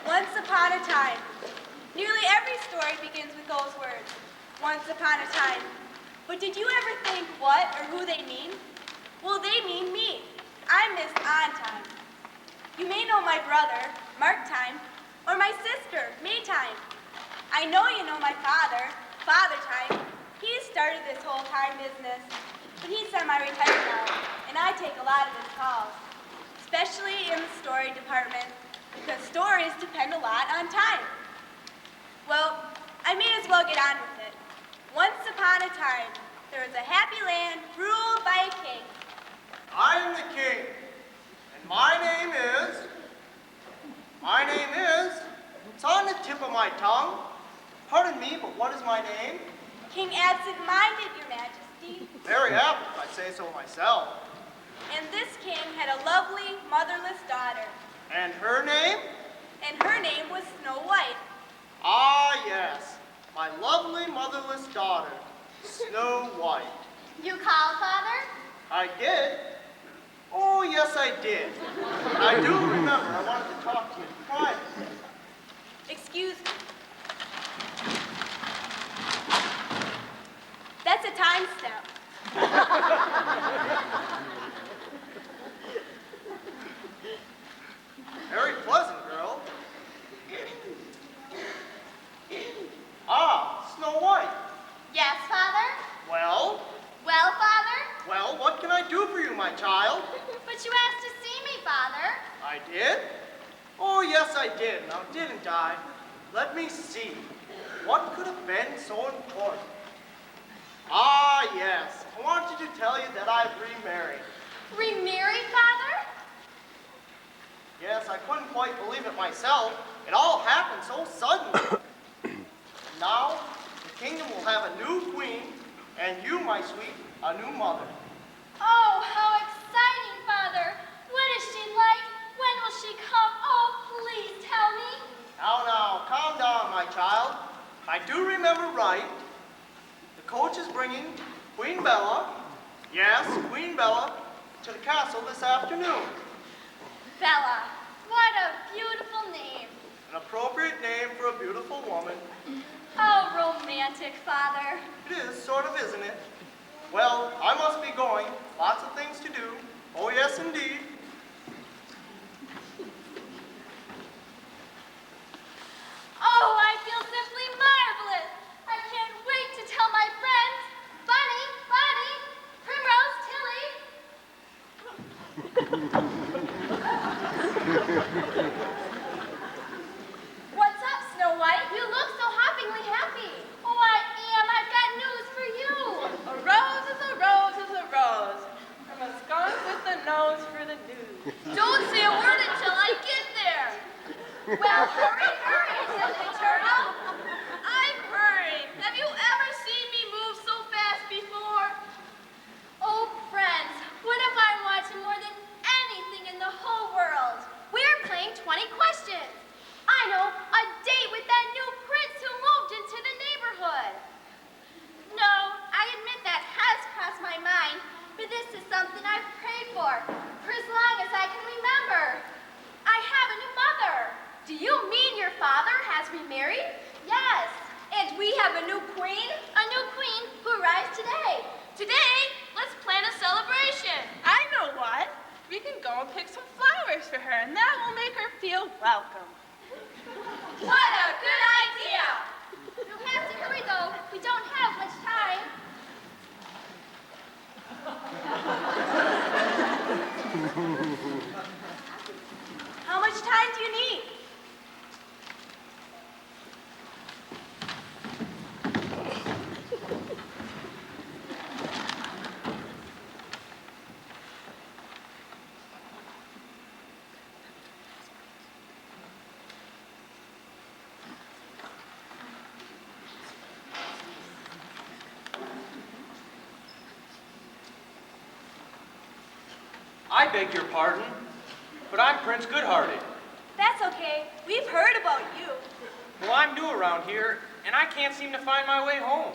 Once upon a time. Nearly every story begins with those words, once upon a time. But did you ever think what or who they mean? Well, they mean me. I'm Miss On Time. You may know my brother, Mark Time, or my sister, May Time. I know you know my father, Father Time. He started this whole time business, but he's semi-retired now, and I take a lot of his calls, especially in the story department, because stories depend a lot on time. Well, I may as well get on with it. Once upon a time, there was a happy land ruled by a king. I am the king, and my name is, it's on the tip of my tongue. Pardon me, but what is my name? King Absent-Minded, Your Majesty. Very apt, if I say so myself. And this king had a lovely, motherless daughter. And her name? And her name was Snow White. Ah, yes, my lovely motherless daughter, Snow White. You called, Father? I did? Oh, yes, I did. I do remember. I wanted to talk to you privately. Excuse me. That's a time step. Very pleasant, girl. Ah, Snow White. Yes, Father? Well? Well, Father? Well, what can I do for you, my child? But you asked to see me, Father. I did? Oh, yes, I did. Now, didn't I? Let me see. What could have been so important? Ah, yes. I wanted to tell you that I've remarried. Remarried, Father? Yes, I couldn't quite believe it myself. It all happened so suddenly. Now, the kingdom will have a new queen, and you, my sweet, a new mother. Oh, how exciting, Father. What is she like? When will she come? Oh, please tell me. Now, calm down, my child. I do remember right. The coach is bringing Queen Bella, yes, Queen Bella, to the castle this afternoon. Bella, what a beautiful name. An appropriate name for a beautiful woman. Oh, romantic, Father. It is, sort of, isn't it? Well, I must be going. Lots of things to do. Oh, yes, indeed. Oh, I feel simply marvelous. I can't wait to tell my friends. Bunny, Tilly. What's up, Snow White? You look so hoppingly happy. Oh, I am. I've got news for you. A rose is a rose is a rose. I'm a skunk with the nose for the news. Don't say a word until I get there. Well, hurry, Silly Turtle. I'm hurrying. Have you ever seen me move so fast before? Oh, friends, what have I wanted more than anything in the whole world? We're playing 20 questions. I know, a date with that new prince who moved into the neighborhood. No, I admit that has crossed my mind, but this is something I've prayed for as long as I can remember. I have a new mother. Do you mean your father has remarried? Yes. And we have a new queen? A new queen who arrives today. Today, let's plan a celebration. I know what. We can go and pick some flowers for her, and that will make her feel welcome. What a good idea! You have to hurry, though. We don't have much time. How much time do you need? I beg your pardon, but I'm Prince Goodhearted. That's okay. We've heard about you. Well, I'm new around here, and I can't seem to find my way home.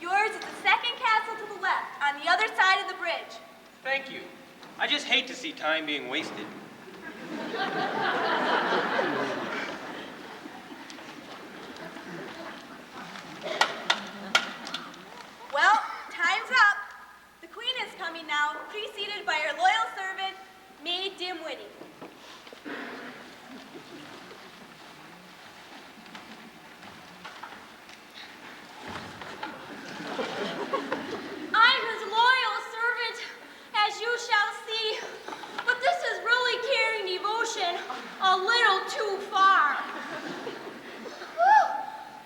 Yours is the second castle to the left, on the other side of the bridge. Thank you. I just hate to see time being wasted. Well, time's up. The queen is coming now, preceded by her loyal servant, Maid Dimwitty. I'm his loyal servant, as you shall see. But this is really carrying devotion a little too far. Whew,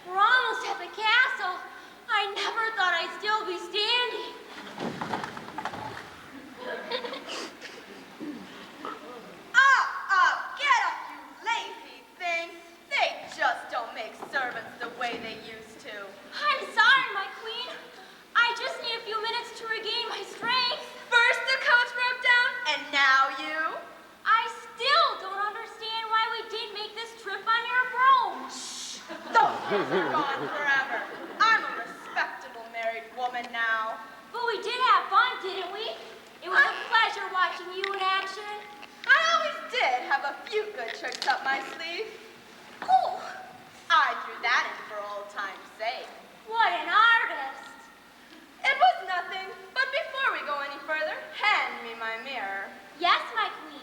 we're almost at the castle. I never thought I'd still be standing. Get up, you lazy thing. They just don't make servants the way they used to. I'm sorry, my queen. I just need a few minutes to regain my strength. First the coach broke down, and now you? I still don't understand why we didn't make this trip on your broom. Those days are gone forever. I'm a respectable married woman now. But we did have fun, didn't we? It was a pleasure watching you in action. I always did have a few good tricks up my sleeve. Oh, I threw that in for old time's sake. what an artist. It was nothing, but before we go any further, hand me my mirror. Yes, my queen.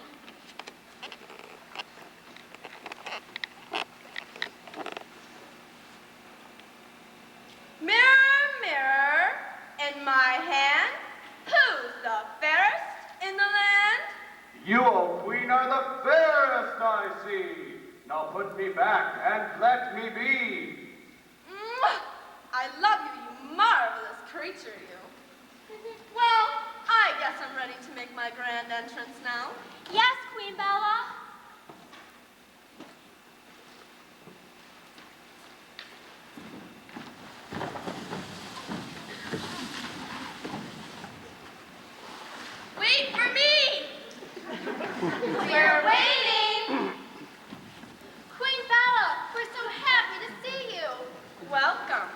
Mirror, mirror, in my hand, who's the fairest in the land? You, O queen, are the fairest I see. Now put me back and let me be. Mwah! I love you, you marvelous creature, you. Well, I guess I'm ready to make my grand entrance now. Yes, Queen Bella. Wait for me! We're waiting. Queen Bella, we're so happy to see you. Welcome.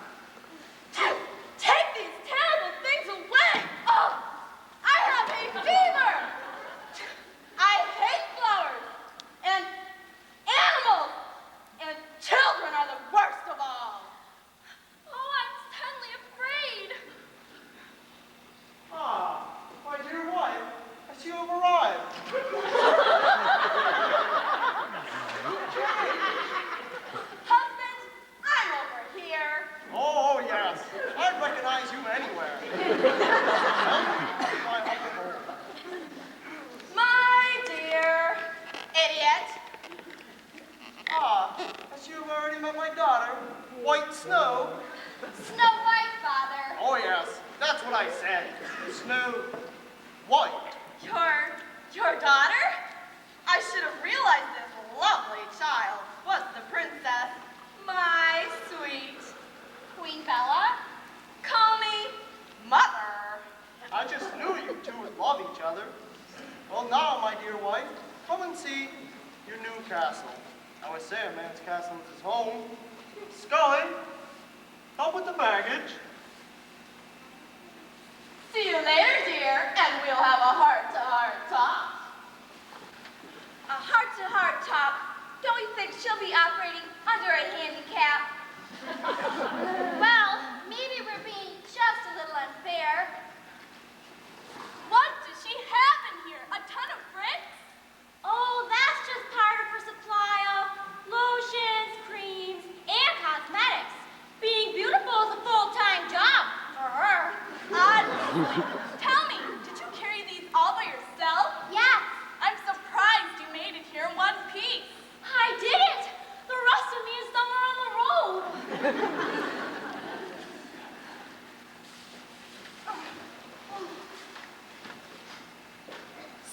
Take these terrible things away! Oh, I have a fever! I hate flowers and animals, and children are the worst of all. Oh, I'm suddenly afraid. Ah, my dear wife, as you have arrived. Husband, I'm over here. Oh, yes. I'd recognize you anywhere. My uncle. My dear idiot. Ah, as you have already met my daughter, White Snow. Snow White, Father. Oh, yes, that's what I said. Snow White. Your daughter? I should have realized this lovely child was the princess. My sweet Queen Bella. Call me Mother. I just knew you two would love each other. Well, now, my dear wife, come and see your new castle. I always say a man's castle is his home. Scully, help with the baggage. See you later, dear, and we'll have a heart-to-heart talk. A heart-to-heart talk? Don't you think she'll be operating under a handicap? Well, maybe we're being just a little unfair. What does she have in here? A ton of bricks? Oh, that's just part of her supply of lotions, creams, and cosmetics. Being beautiful is a full-time job for her. Tell me, did you carry these all by yourself? Yes, I'm surprised you made it here in one piece. I did it. The rest of me is somewhere on the road.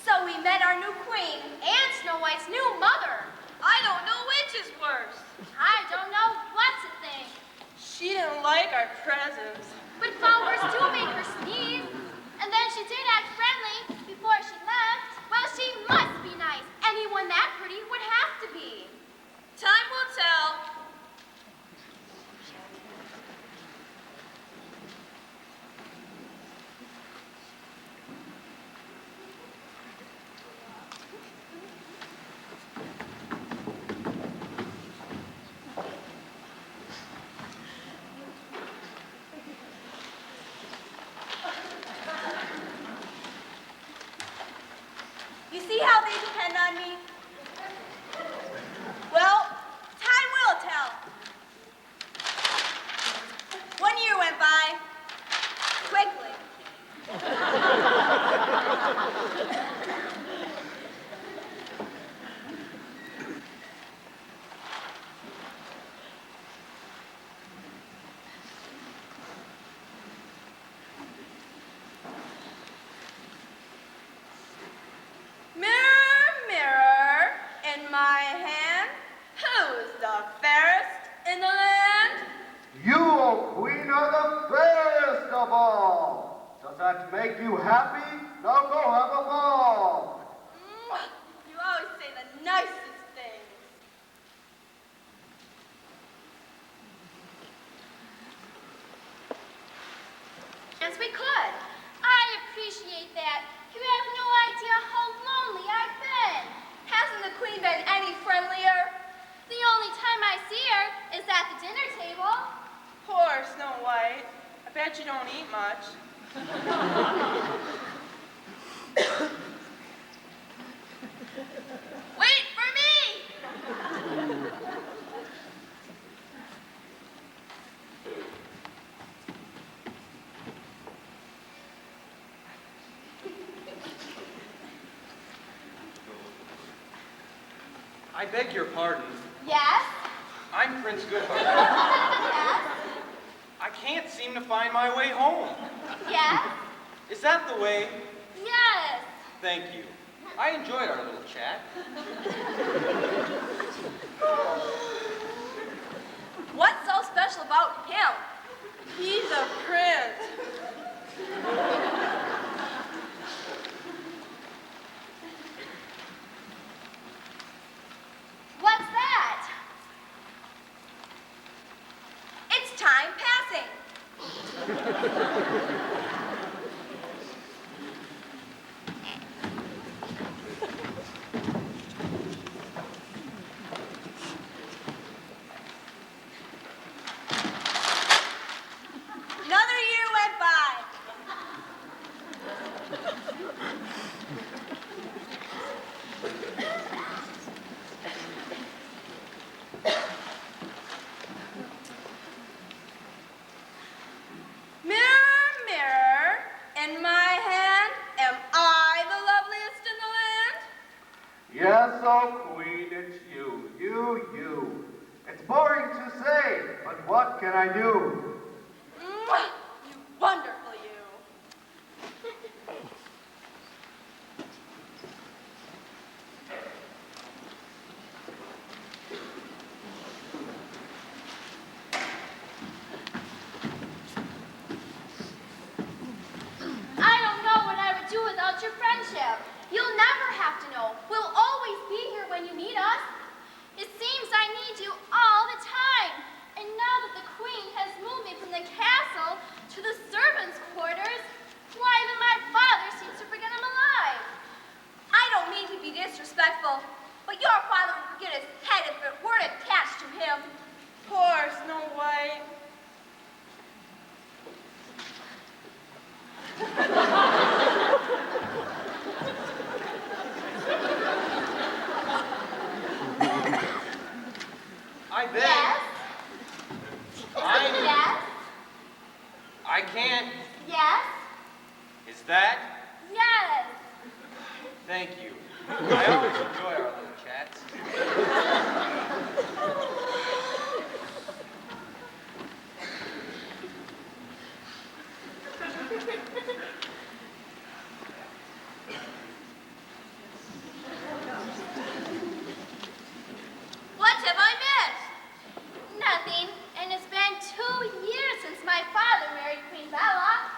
So we met our new queen. And Snow White's new mother. I don't know which is worse. I don't know what to think. She didn't like our presents. But flowers do make her sneeze. And then she did act friendly before she left. Well, she must be nice. Anyone that pretty would have to be. Time will tell. You see how they depend on me? Well, time will tell. 1 year went by quickly. Mirror, mirror, in my hand, who's the fairest in the land? You, O Queen, are the fairest of all. Does that make you happy? Now go have a ball. You always say the nicest things. Yes, we could. I appreciate that. You have no idea how lonely I've been. Hasn't the queen been any friendlier? The only time I see her is at the dinner table. Poor Snow White. I bet you don't eat much. Wait for me! I beg your pardon. Yes? I'm Prince Goodheart. Yes? I can't seem to find my way home. Yes? Is that the way? Yes. Thank you. I enjoyed our little chat. What's so special about him? He's a prince. What's that? It's time passing. Another year went by. Mirror, mirror, in my hand, am I the loveliest in the land? Yes, O Queen, it's you. You. It's boring to say, but what can I do? Mwah! You wonderful you. I don't know what I would do without your friendship. You'll never have to know. We'll always be here when you need us. It seems I need you all the time. And now that the queen has moved me from the castle to the servants' quarters, why then my father seems to forget I'm alive. I don't mean to be disrespectful, but your father would forget his head if it weren't attached to him. Poor Snow White. I beg. Yes? I Yes? I can't. Yes? Is that? Yes. Thank you. I always enjoy our little chats. What have I missed? Nothing. And it's been 2 years since my father married Queen Bella.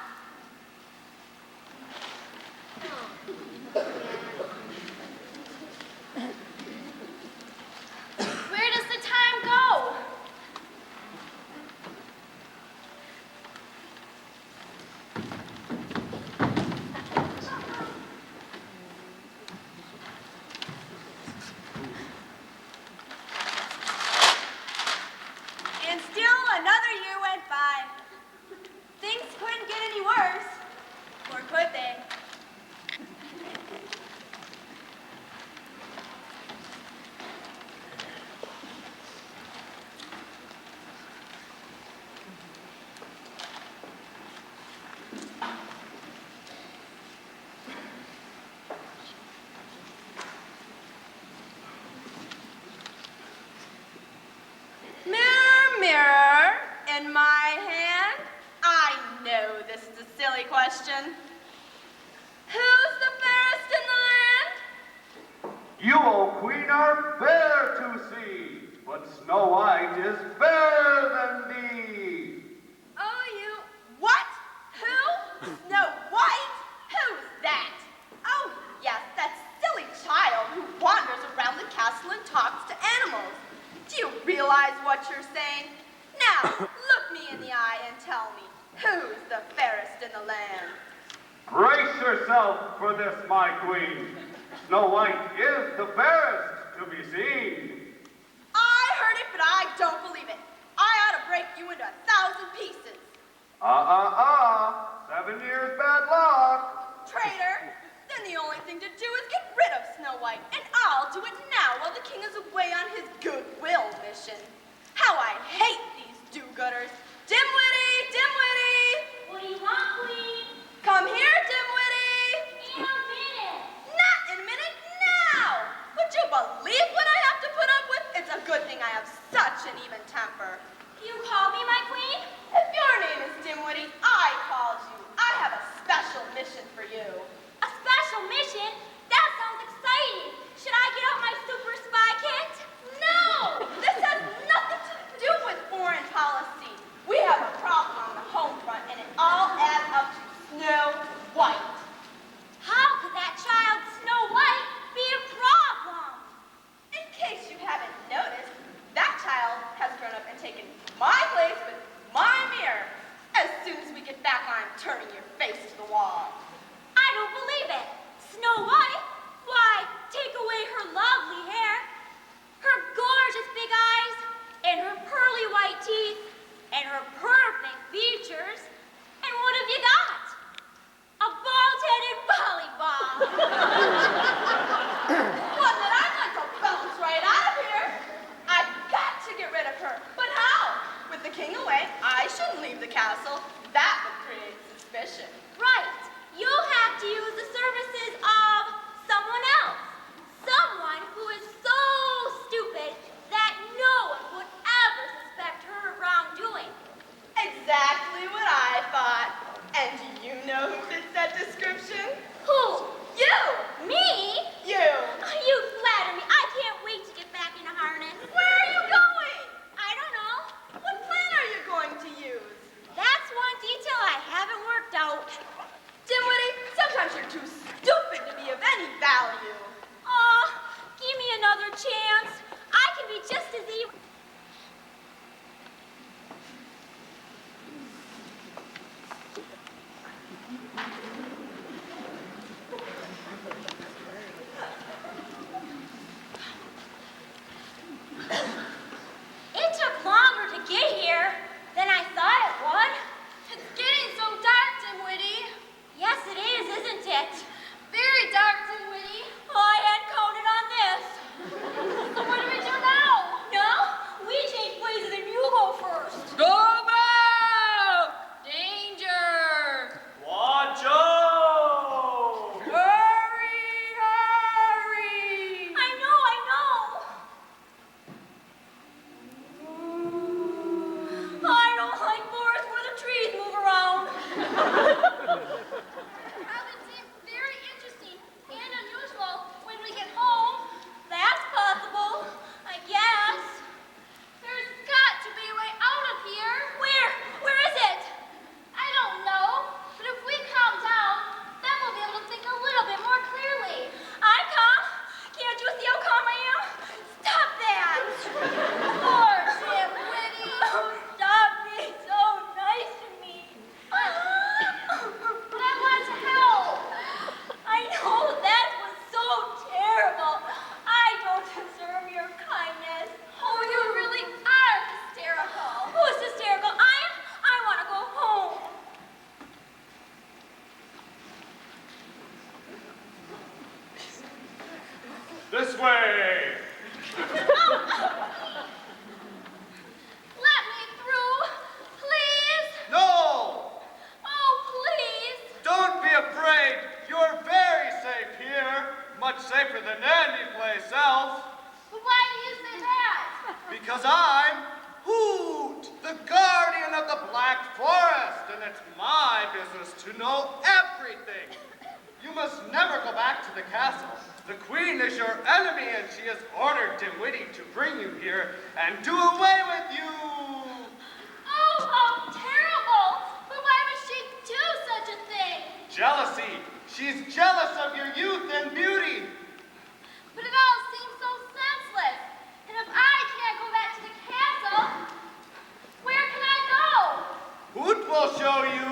Queen are fair to see, but Snow White is fairer than thee. Oh, you. What? Who? Snow White? Who's that? Oh, yes, that silly child who wanders around the castle and talks to animals. Do you realize what you're saying? Now, look me in the eye and tell me, who's the fairest in the land? Brace yourself for this, my queen. Snow White is the fairest to be seen. I heard it, but I don't believe it. I ought to break you into 1,000 pieces. 7 years bad luck. Traitor! Then the only thing to do is get rid of Snow White, and I'll do it now while the king is away on his goodwill mission. How I hate these do-gooders. Dimwitty! Dimwitty! What do you want, Queen? Come here, Dimwitty! In a minute. Not in a minute, now! Would you believe what I have to put up with? It's a good thing I have such an even temper. You call me my queen? If your name is Dimwitty, I called you. I have a special mission for you. A special mission? That sounds exciting. Should I get out my super spy kit? No! This has nothing to do with foreign policy. We have a problem on the home front, and it all adds up to Snow White. How could that child, Snow White, be a problem? In case you haven't noticed, that child has grown up and taken my place with my mirror. As soon as we get back, I'm turning your face to the wall. I don't believe it. Snow White? Why, take away her lovely hair, her gorgeous big eyes, and her pearly white teeth, and her perfect features, and what have you got? A bald-headed volleyball. One that I'd like to bounce right out of here. I've got to get rid of her. But how? With the king away, I shouldn't leave the castle. That would create suspicion. Right. You'll have to use the services of someone else. Someone who is so stupid that no one would ever suspect her of wrongdoing. Exactly what I thought. And do you know who fits that description? Who? You! Me? You! You flatter me. I can't wait to get back in a harness. Where are you going? I don't know. What plan are you going to use? That's one detail I haven't worked out. Dimwitty, sometimes you're too stupid to be of any value. Aw, give me another chance. I can be just as evil. It took longer to get here than I thought it would. It's getting so dark, Dimwitty. Yes, it is, isn't it? Very dark, Dimwitty. Oh, I hadn't counted on this. So what do we do now? No, we change places and you go first. Go back! Danger! Watch out! Hurry, hurry! I know. I don't like forests where the trees move around. Well, it seems very interesting and unusual when we get home. That's possible, I guess. There's got to be a way out of here. Where is it? I don't know, but if we calm down, then we'll be able to think a little bit more clearly. I'm calm. Can't you see how calm I am? Stop that! Poor Dimwitty. Stop being so nice to me. But I want to help. I know that was so terrible. I don't deserve your kindness. Oh, you really are hysterical. Who's hysterical? I want to go home. This way. Let me through, please. No! Oh, please. Don't be afraid. You're very safe here. Much safer than any place else. But why do you say that? Because I'm Hoot, the guardian of the Black Forest, and it's my business to know everything. You must never go back to the castle. The queen is your enemy, and she has ordered Dimwitty to bring you here and do away with you. Oh, how terrible! But why would she do such a thing? Jealousy. She's jealous of your youth and beauty. But it all seems so senseless. And if I can't go back to the castle, where can I go? Hoot will show you.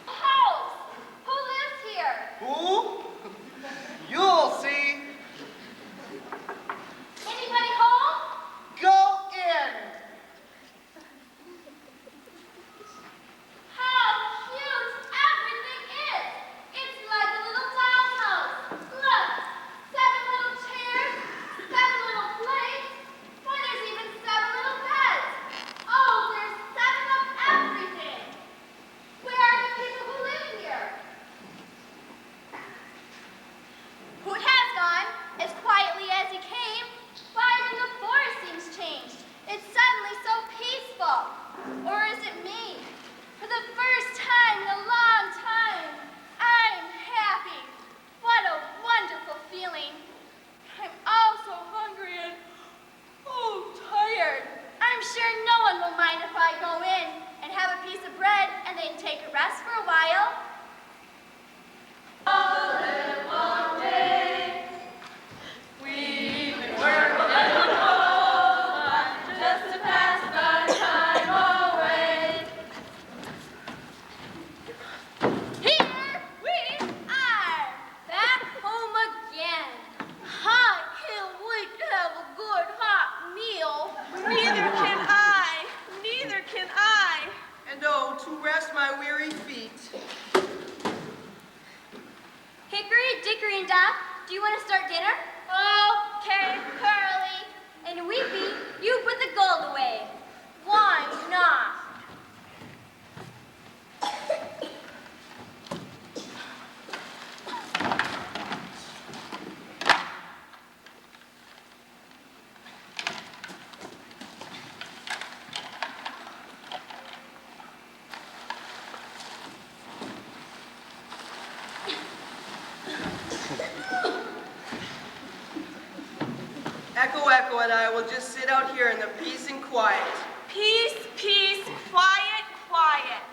House! Who lives here? Who? You'll see. Anybody home? Go in. How cute everything is! It's like a little doll's house. Look, 7 little chairs, 7 little plates. Why, there's even 7 little beds. Oh, there's 7 of everything. Where are the people who live here? Hoot has gone, as quietly as he came. Why, even the forest seems changed. It's suddenly so peaceful. Or is it me? For the first time in a long time, I'm happy. What a wonderful feeling. I'm also hungry and tired. I'm sure no one will mind if I go in and have a piece of bread and then take a rest for a while. Here we are, back home again. I can't wait to have a good hot meal. Neither can I. Neither can I. And oh, to rest my weary feet. Hickory, Dickory, and Dock, do you want to start dinner? Okay, Curly. And Weepy, you put the gold away. Why not? Echo and I will just sit out here in the peace and quiet. Peace, peace, quiet, quiet.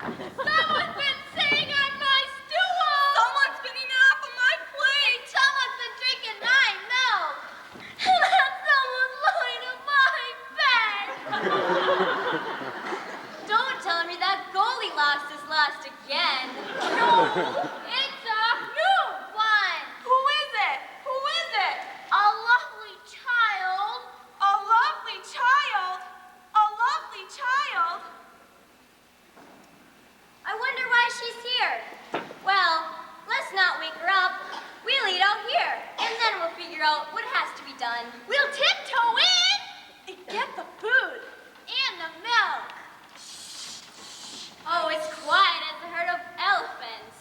Someone's been sitting on my stool! Someone's been eating off of my plate. Someone's been drinking my milk! And someone's lying in my bed! Don't tell me that Goldilocks is lost again. No! It's a new one! Who is it? Who is it? A lovely child! A lovely child. A lovely child. I wonder why she's here. Well, let's not wake her up. We'll eat out here, and then we'll figure out what has to be done. We'll tiptoe in! And get the food. And the milk. Oh, it's quiet as a herd of elephants.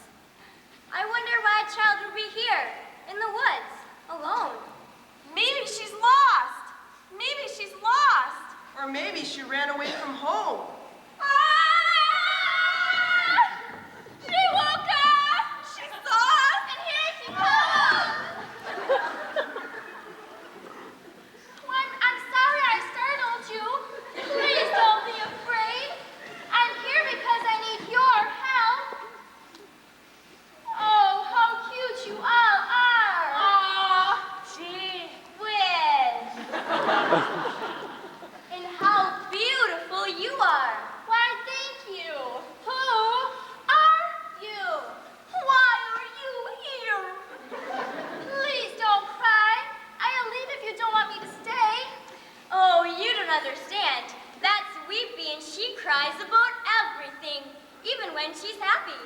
even when she's happy.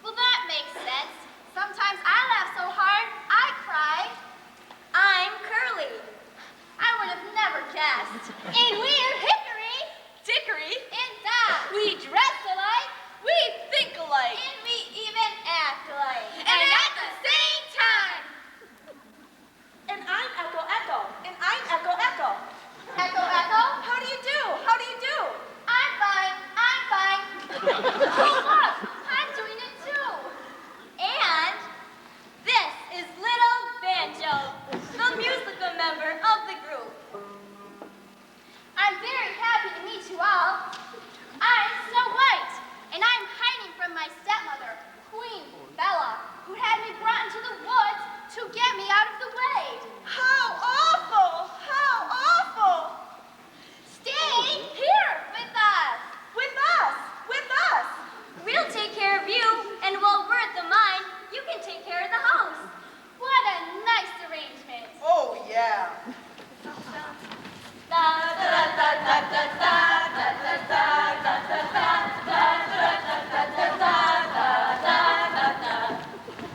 Well, that makes sense. Sometimes I laugh so hard, I cry. I'm Curly. I would have never guessed. And we're Hickory, Dickory, and Dot. we dress alike, we think alike. And we even act alike. And at the same time. And I'm Echo Echo. And I'm Echo Echo. Echo, echo. How do you do? How do you do? I'm fine. I'm fine. Oh, look. I'm doing it too. And this is Little Banjo, the musical member of the group. I'm very happy to meet you all. I'm Snow White, and I'm hiding from my stepmother, Queen Bella, who had me brought into the woods to get me out of the way. How awful! How awful! Stay here with us. With us! With us! We'll take care of you, and while we're at the mine, you can take care of the house. What a nice arrangement. Oh, yeah. Da, da, da, da, da, da, da, da, da, da, da, da, da, da, da.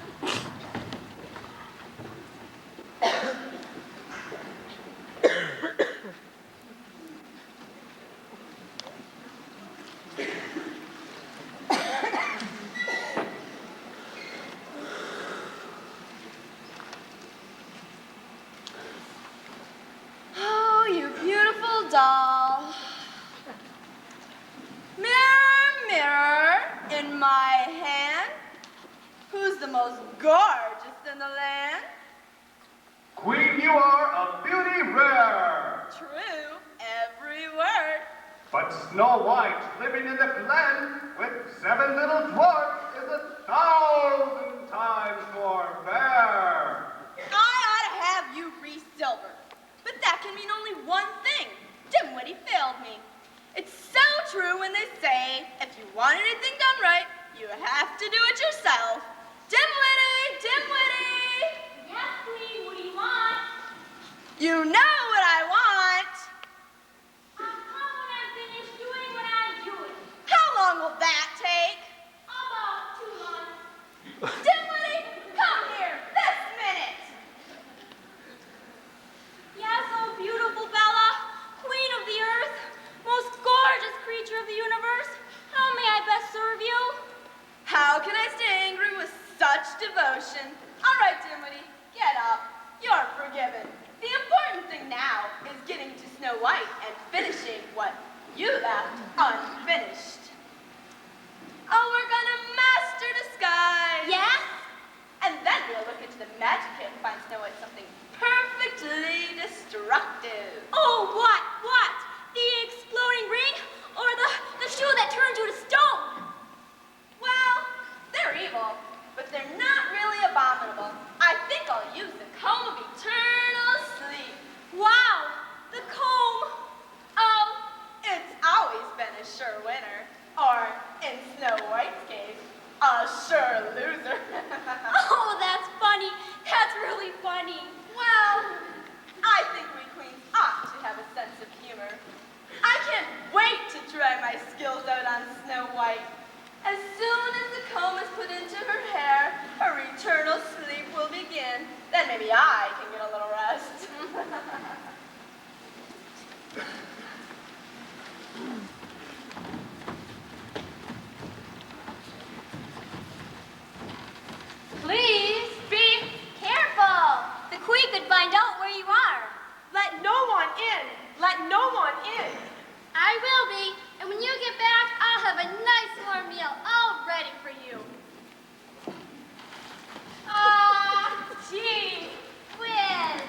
Oh, you beautiful doll. Mirror, mirror, in my hand, who's the most gorgeous in the land? Queen, you are a beauty rare. True, every word. But Snow White, living in the glen with 7 little dwarfs, is 1,000 times more fair. I ought to have you re-silvered. But that can mean only one thing. Dimwitty failed me. It's so true when they say, if you want anything done right, you have to do it yourself. Dimwitty! Dimwitty! Yes, Queen, what do you want? You know what I want. I'll come when I'm finished doing what I'm doing. How long will that take? About 2 months. Dimwitty, come here this minute. Yes, oh beautiful Bella, Queen of the Earth, most gorgeous creature of the universe. How may I best serve you? How can I stay angry with such devotion? All right, Dimwitty, get up. You're forgiven. The important thing now is getting to Snow White and finishing what you left unfinished. Oh, we're gonna master disguise. Yes? And then we'll look into the magic kit and find Snow White something perfectly destructive. Oh, what? What? The exploding ring? Or the shoe that turned you to stone? Well, they're evil, but they're not really abominable. I think I'll use the comb of eternal sleep. Wow, the comb. Oh, it's always been a sure winner. Or, in Snow White's case, a sure loser. Oh, that's funny. That's really funny. Well, I think we queens ought to have a sense of humor. I can't wait to try my skills out on Snow White. As soon as the comb is put into her hair, her eternal sleep will begin. Then maybe I can get a little rest. Please be careful. The queen could find out where you are. Let no one in. Let no one in. I will be, and when you get back, I'll have a nice warm meal all ready for you. Ah, gee whiz.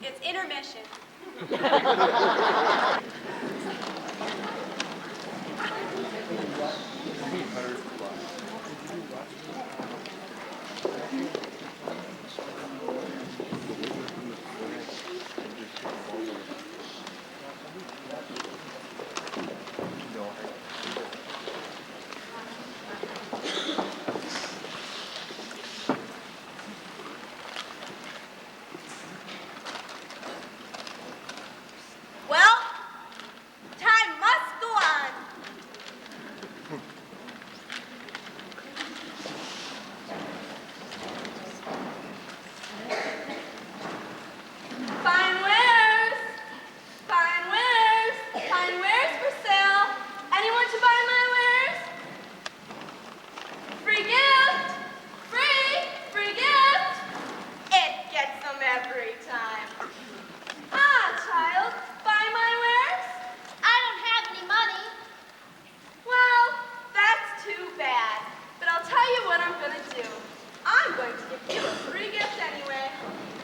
It's intermission. Well, time must go on. Fine wares, fine wares, fine wares for sale. Anyone to buy my wares? Free gift, free gift. It gets them every time. Ah, child, buy my wares? I don't have any money. Well, that's too bad. But I'll tell you what I'm gonna do. I'm going to give you a free gift anyway.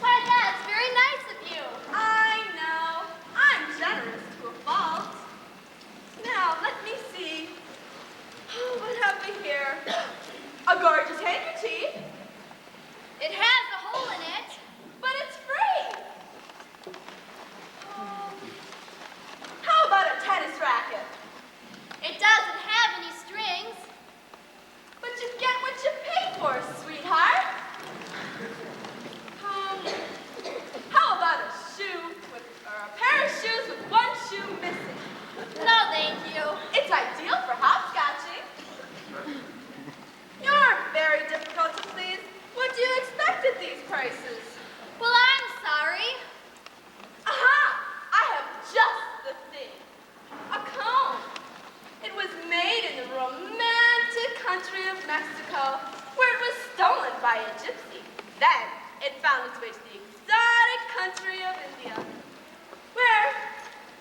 Why, that's very nice of you. I know. I'm generous to a fault. Now, let me see. Oh, what have we here? A gorgeous handkerchief. It has a hole in it. But it's free. How about a tennis racket? It doesn't have any strings. But you get what you pay for, sweetheart. How about a or a pair of shoes with one shoe missing? No, thank you. It's ideal for hopscotching. You're very difficult to please. What do you expect at these prices? Well, I'm sorry. Aha! I have just the thing. A comb. It was made in the romantic country of Mexico, where it was stolen by a gypsy. Then it found its way to the exotic country of India, where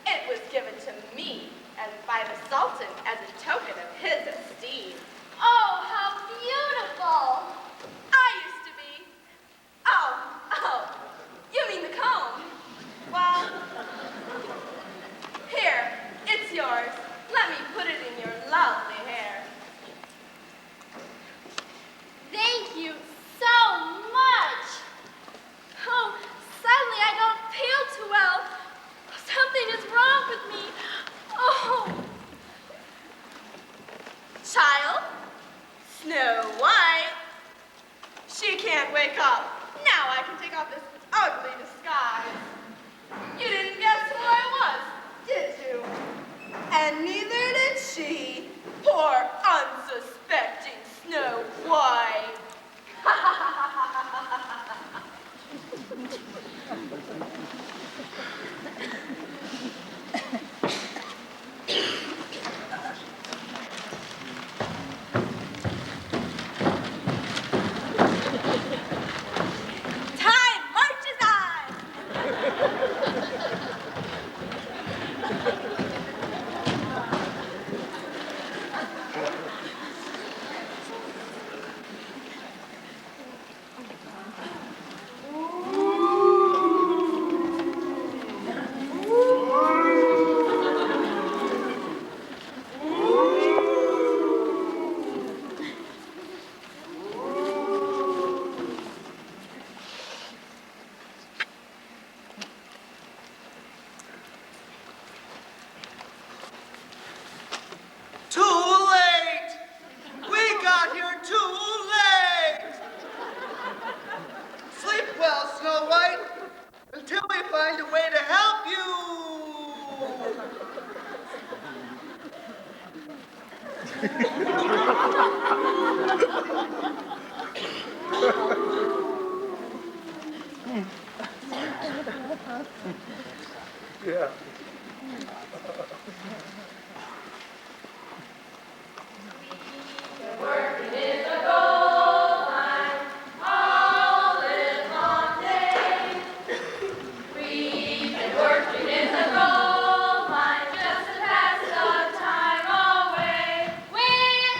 it was given to me and by the Sultan as a token of his esteem. Oh, how beautiful. I used to be. Oh, you mean the comb? Well, here, it's yours. Let me put it in your lovely hair. Thank you so much. Oh, suddenly I don't feel too well. Something is wrong with me. Oh. Child, Snow White. She can't wake up. Now I can take off this ugly disguise. You didn't guess who I was, did you? And neither did she, poor unsuspecting Snow White. Time marches on. Too late! We got here too late! Sleep well, Snow White, until we find a way to help you! Yeah. We're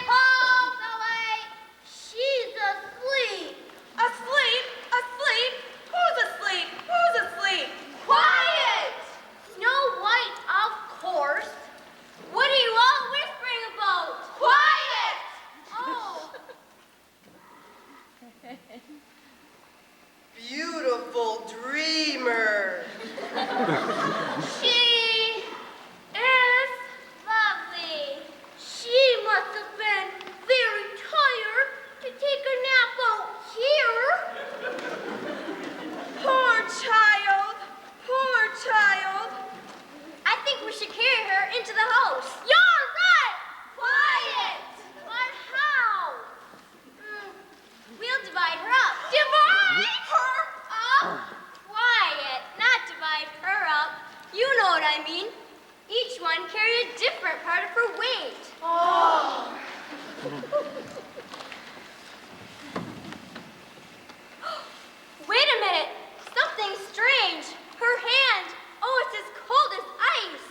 home away. She's asleep. Asleep? Asleep? Who's asleep? Who's asleep? beautiful dreamer. She is lovely. She must have been very tired to take a nap out here. Poor child. Poor child. I think we should carry her into the house. You're right! Quiet! But how? We'll divide her up. Divide her up? Quiet, not divide her up. You know what I mean. Each one carry a different part of her weight. Oh. Wait a minute. Something strange. Her hand. Oh, it's as cold as ice.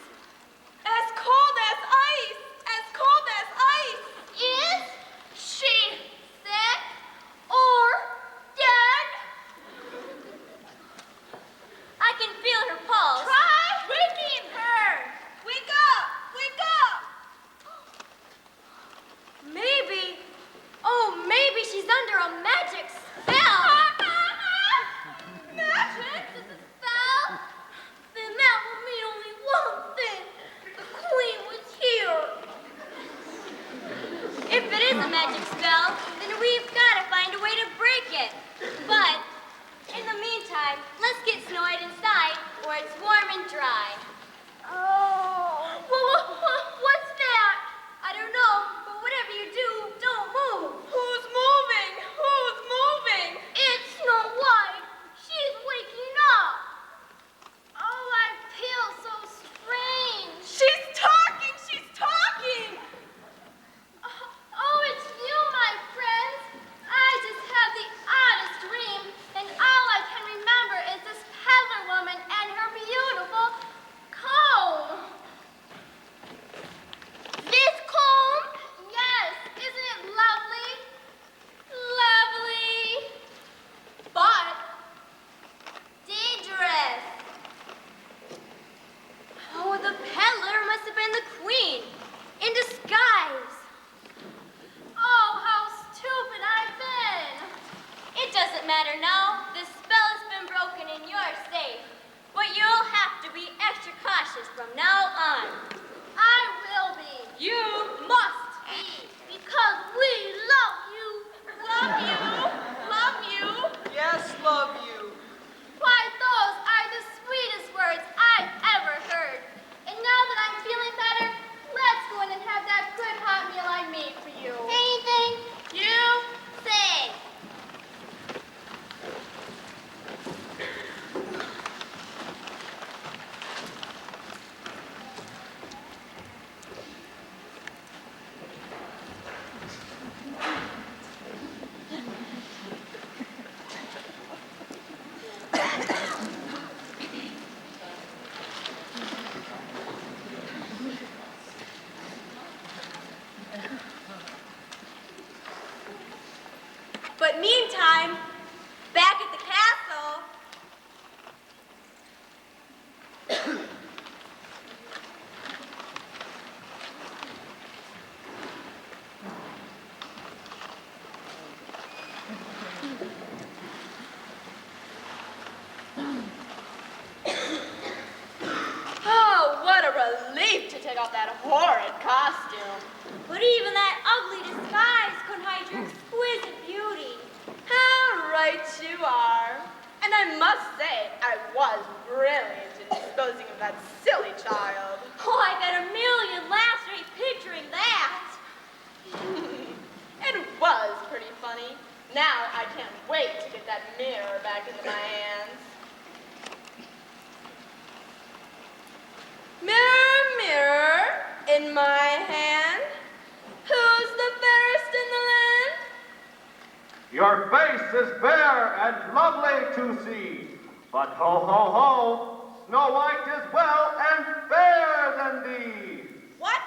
As cold as ice. As cold as ice. Is she sick or dead? I can feel her pulse. Try waking her. Wake up. Wake up. Maybe. Oh, maybe she's under a magic spell. Magic? Is it a spell? Then that will mean only one thing. The queen was here. If it is a magic spell, then we've got to find a way to break it. But in the meantime, let's get Snow White inside where it's warm and dry. Oh. What's that? I don't know, but whatever you do, don't move. Who's moving? Who's moving? It's Snow White. She's waking up. Oh, I feel so strange. She's talking. She's talking. Oh, it's you, my friends. I just had the oddest dream, and all I can remember is this peddler woman and her beautiful comb. This comb? Yes. Isn't it lovely? Lovely. But dangerous. Oh, the peddler must have been the queen in disguise. Oh, how stupid I've been. It doesn't matter now. The spell has been broken and you're safe. But you'll have to be extra cautious from now on. I will be. You must be. Because we love you. Love you. Love you. Yes, love you. Why, those are the sweetest words I've ever heard. And now that I'm feeling better, let's go in and have that good hot meal I made for you. Anything you say. But meantime, back at the castle. Oh, what a relief to take off that horrid costume. But even that ugly disguise couldn't hide your exquisite beauty. How right you are. And I must say, I was brilliant in disposing of that silly child. Oh, I got a million laughs right picturing that. It was pretty funny. Now I can't wait to get that mirror back into my hands. Mirror, mirror, in my hand, who's the fairest in the land? Your face is fair and lovely to see, but ho, ho, ho, Snow White is well and fairer than thee. What?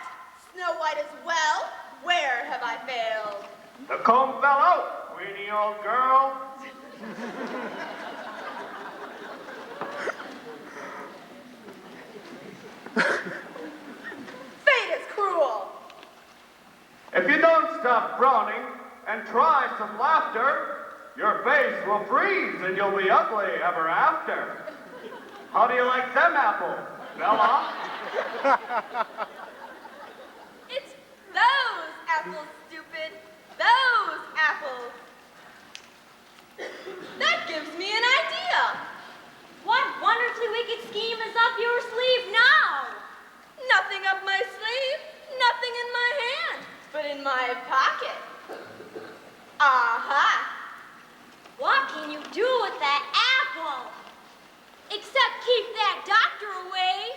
Snow White as well? Where have I failed? The comb fell out, weenie old girl. Fate is cruel. If you don't stop frowning and try some laughter, your face will freeze and you'll be ugly ever after. How do you like them apples, Bella? It's those apples, stupid. Those apples. That gives me an idea. What wonderfully wicked scheme is up your sleeve now? Nothing up my sleeve, nothing in my hand, but in my pocket. Aha! What can you do with that apple? Except keep that doctor away.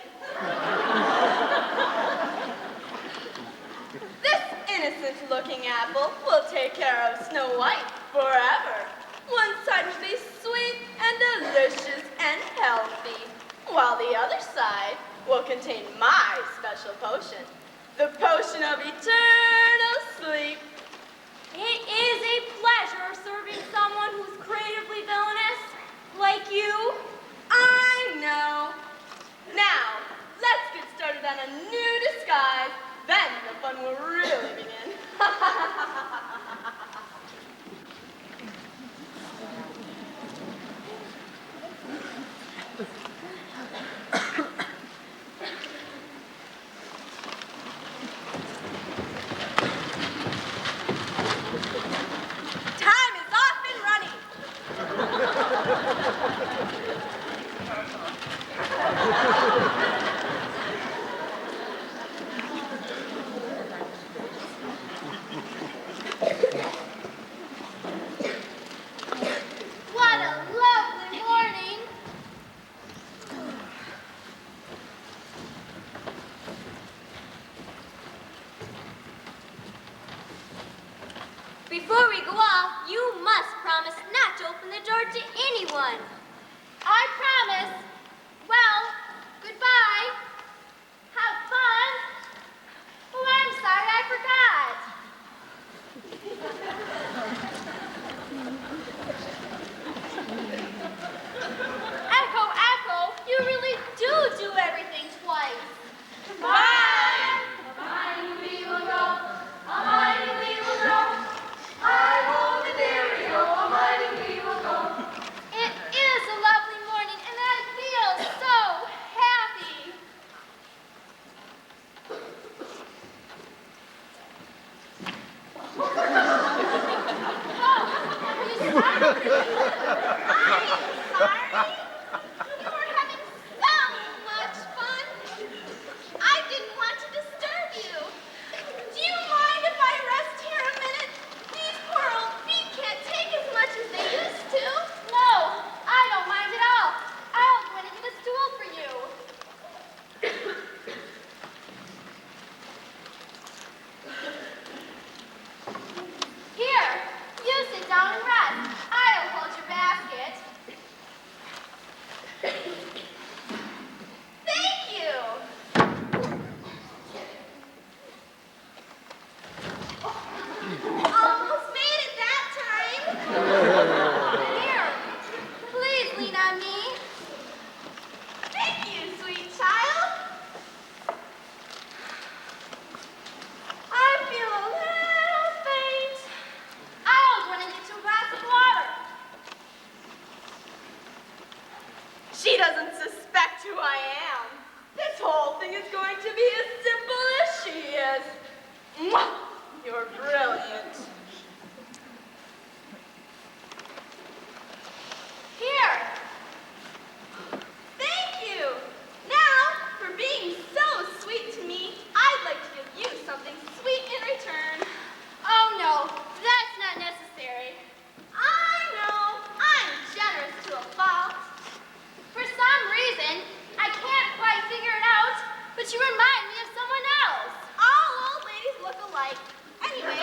This innocent-looking apple will take care of Snow White forever. One side will be sweet and delicious and healthy, while the other side will contain my special potion, the potion of eternal sleep. It is a pleasure serving someone who's creatively villainous, like you. I know. Now, let's get started on a new disguise. Then the fun will really begin. Time is off and running. What a lovely morning. Before we go off, you must promise not to open the door to anyone. I promise. Well, goodbye. Have fun. Oh, I'm sorry, I forgot. Echo, Echo, you really do everything twice. Bye. A-mining we will go. A-mining we will go. I hold the dairy, oh, a-mining we will go. It is a lovely morning, and I feel so happy. Oh, you sorry? I'm sorry. You were having so much fun. I didn't want to disturb you. Do you mind if I rest here a minute? These poor old feet can't take as much as they used to. No, I don't mind at all. I'll go in and get a stool for you. Here, you sit down and rest. I'll hold your basket. Thank you. Almost made it that time. Here, please lean on me. Thank you, sweet child. I feel a little faint. I'll run and get you a glass of water. She doesn't suspect who I am. This whole thing is going to be as simple as she is. Mwah! You're brilliant. Here. Thank you. Now, for being so sweet to me, I'd like to give you something sweet in return. Oh no, that's not necessary. I know, I'm generous to a fault. For some reason, I can't quite figure it out, but you remind me of someone else. All old ladies look alike. Anyway,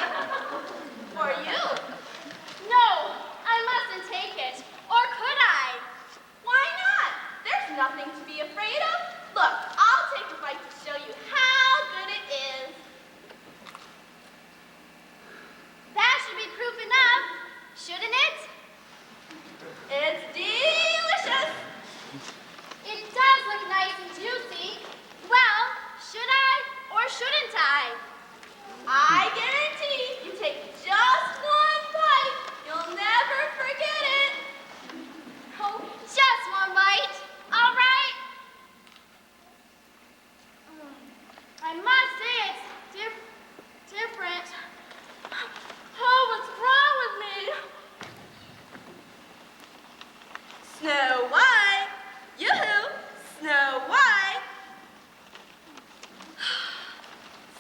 Snow White! Yoo-hoo! Snow White!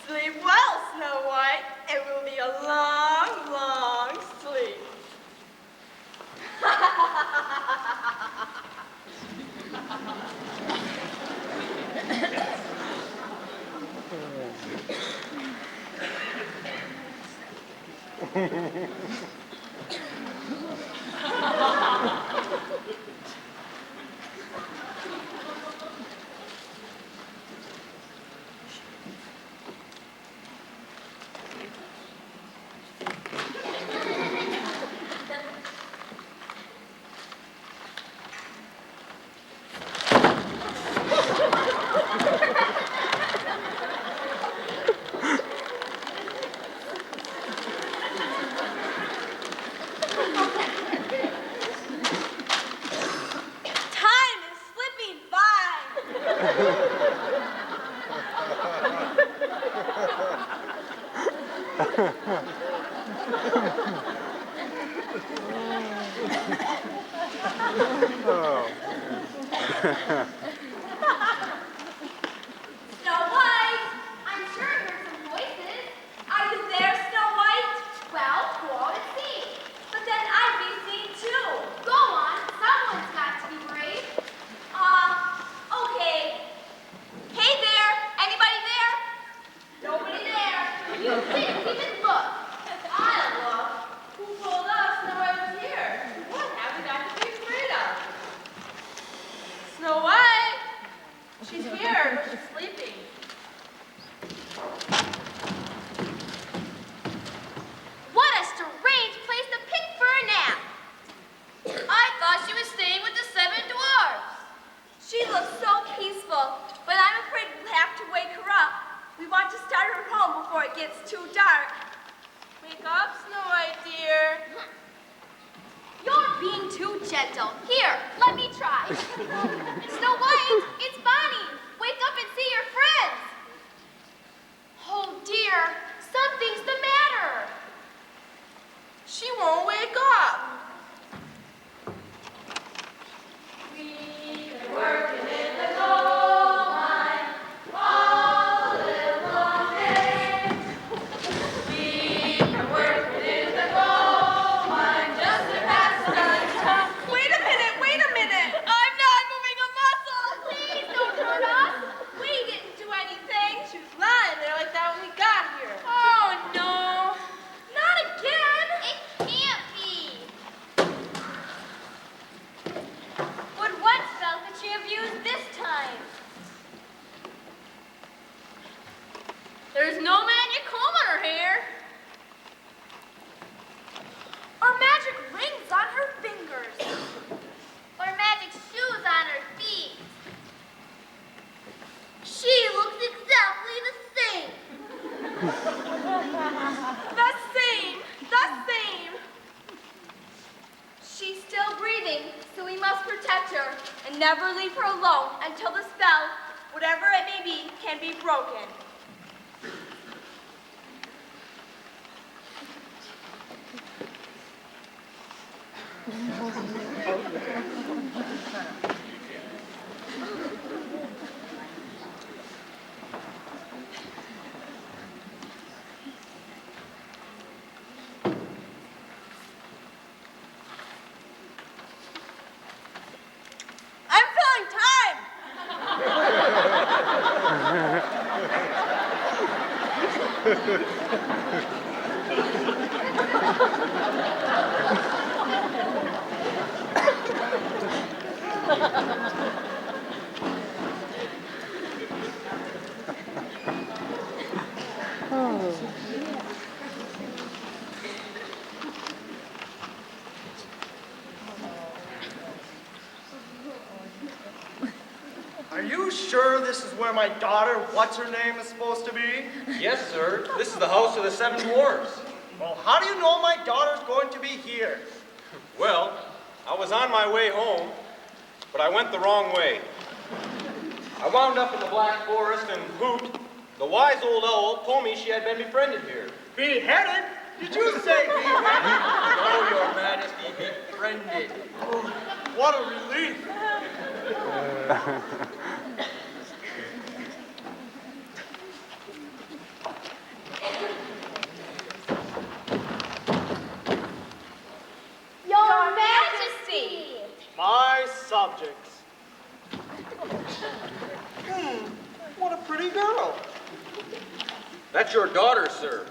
Sleep well, Snow White. It will be a long, long sleep. Time is slipping by. Snow White! I'm sure I heard some voices. Are you there, Snow White? Well, go out and see. But then I'd be seen too. Go on, someone's got to be brave. Okay. Hey there, anybody there? Nobody there. You didn't even look. I'll look. Who told us Snow White was here? What have we got to be afraid of? Snow White! She's here, but she's sleeping. What a strange place to pick for a nap. I thought she was staying with the 7 dwarfs. She looks so peaceful, but I'm afraid we'll have to wake her up. We want to start her home before it gets too dark. Wake up, Snow White, dear. You're being too gentle. Here, let me try. Snow White, it's Bonnie. Wake up and see your friends. Oh dear, something's the matter. She won't wake up. Wait a minute. I'm not moving a muscle. Please don't hurt us. We didn't do anything. She was lying there like that when we got here. Oh no. Not again. It can't be. But what spell could she have used this time? There's no magic comb on her hair. Or magic rings on her fingers. Or magic shoes on her feet. She looks exactly the same. The same. She's still breathing, so we must protect her and never leave her alone until the spell, whatever it may be, can be broken. I'm filling time. Are you sure this is where my daughter, what's her name, is supposed to be? Yes, sir. This is the house of the 7 dwarfs. Well, how do you know my daughter's going to be here? Well, I was on my way home, but I went the wrong way. I wound up in the Black Forest, and Hoot, the wise old owl, told me she had been befriended here. Beheaded? Did you say beheaded? No, your majesty, befriended. What a relief. Your Majesty! My subjects. What a pretty girl. That's your daughter, sir.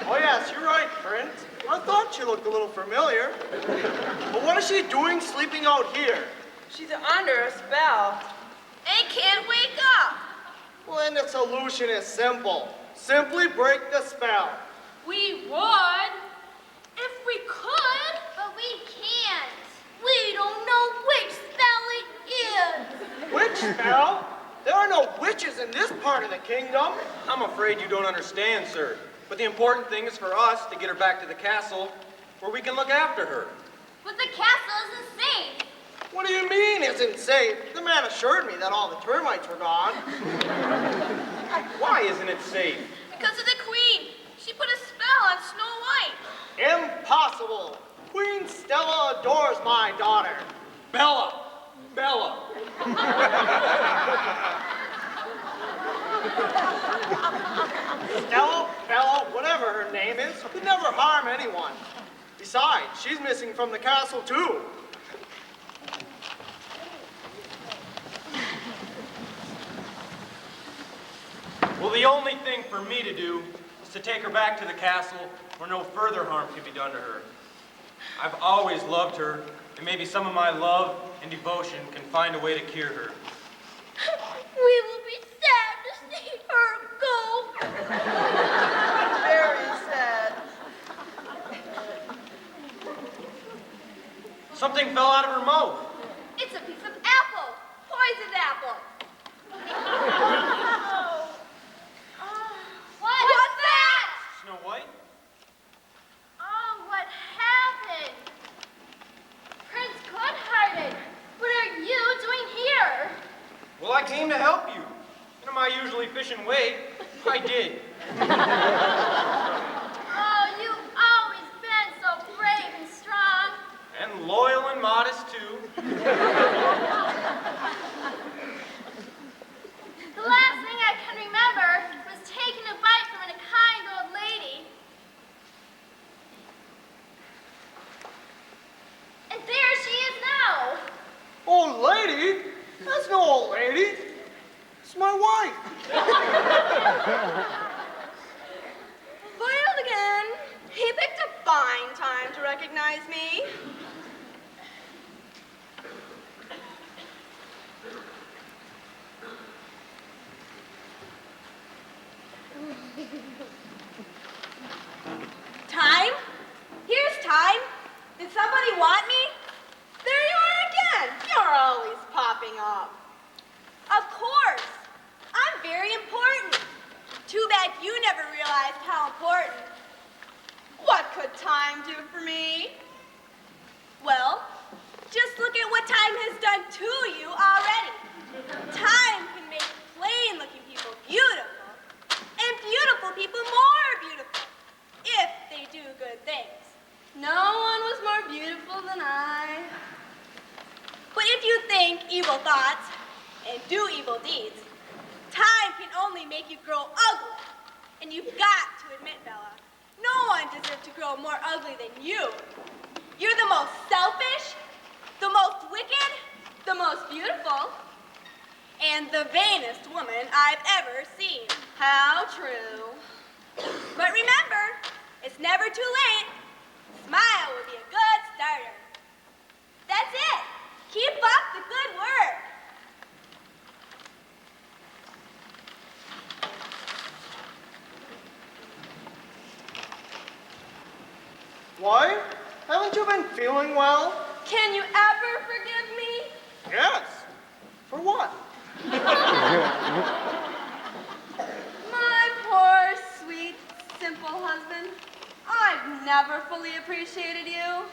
Oh yes, you're right, Prince. I thought she looked a little familiar. But what is she doing sleeping out here? She's under a spell. And can't wake up. Well, then the solution is simple. Simply break the spell. We would, if we could. But we can't. We don't know which spell it is. Witch spell? There are no witches in this part of the kingdom. I'm afraid you don't understand, sir. But the important thing is for us to get her back to the castle where we can look after her. But the castle isn't safe. What do you mean isn't safe? The man assured me that all the termites were gone. Why isn't it safe? Because of the queen. She put a spell on Snow White. Impossible. Queen Stella adores my daughter. Bella! Bella! Stella, Bella, whatever her name is, could never harm anyone. Besides, she's missing from the castle too. Well, the only thing for me to do is to take her back to the castle where no further harm can be done to her. I've always loved her, and maybe some of my love and devotion can find a way to cure her. We will be sad to see her go. Very sad. Something fell out of her mouth. It's a piece of apple. Poisoned apple. What's that? Snow White? Oh, what happened? Prince Goodhearted, what are you doing here? Well, I came to help you. In my usually efficient way, I did. Oh, you've always been so brave and strong. And loyal and modest, too. The last thing I can remember was taking a bite from a kind old lady. And there she is now. Old lady? That's no old lady. It's my wife. Foiled again. He picked a fine time to recognize me. Time? Here's time. Did somebody want me? There you are again. You're always popping up. Of course. I'm very important. Too bad you never realized how important. What could time do for me? Well, just look at what time has done to you already. Time can make plain-looking people beautiful, and beautiful people more beautiful, if they do good things. No one was more beautiful than I. But if you think evil thoughts and do evil deeds, time can only make you grow ugly. And you've got to admit, Bella, no one deserves to grow more ugly than you. You're the most selfish, the most wicked, the most beautiful, and the vainest woman I've ever seen. How true. But remember, it's never too late. Smile will be a good starter. That's it. Keep up the good work. Why? Haven't you been feeling well? Can you ever forgive me? Yes. For what? My poor, sweet, simple husband. I've never fully appreciated you.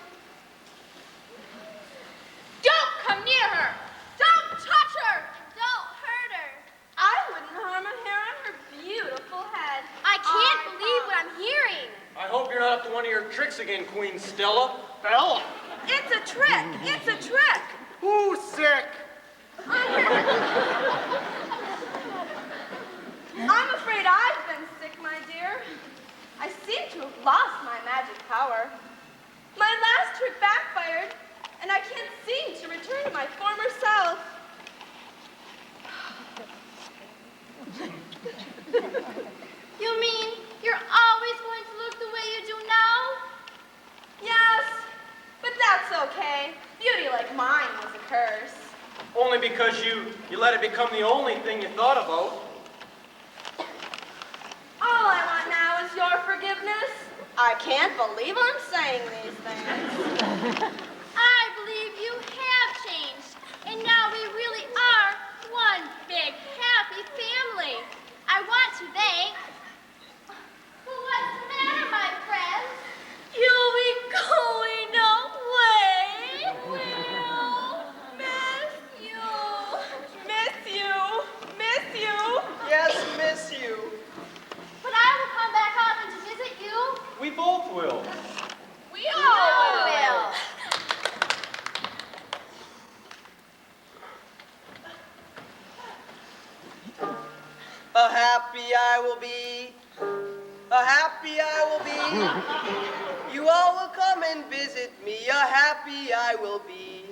Don't come near her. Don't touch her. Don't hurt her. I wouldn't harm a hair on her beautiful head. I can't believe what I'm hearing. I hope you're not up to one of your tricks again, Queen Stella. Bella. It's It's a trick. It's a trick. Who's sick? I'm afraid I've been sick, my dear. I seem to have lost my magic power. My last trick backfired, and I can't seem to return to my former self. You mean you're always going to look the way you do now? Yes, but that's okay. Beauty like mine was a curse. Only because you let it become the only thing you thought about. All I want now is your forgiveness. I can't believe I'm saying these things. I believe you have changed, and now we really are one big happy family. I want to thank... Well, what's the matter, my friends? You'll be going away. We'll miss you. Miss you. Miss you. Yes, miss you. But I will come back often to visit you. We both will. We all will. A happy I will be. A happy I will be. You all will come and visit me. A happy I will be.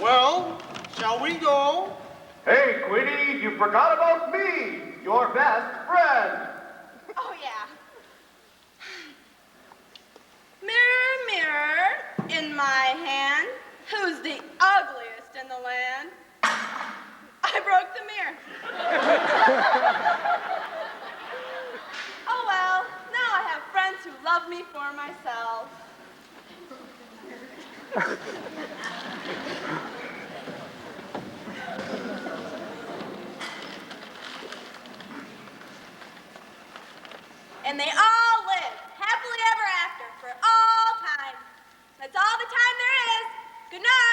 Well, shall we go? Hey, Queenie, you forgot about me, your best friend. Oh, yeah. Mirror, mirror, in my hand, who's the ugliest in the land? I broke the mirror. Oh, well, now I have friends who love me for myself. And they all live happily ever after for all time. That's all the time there is. Good night.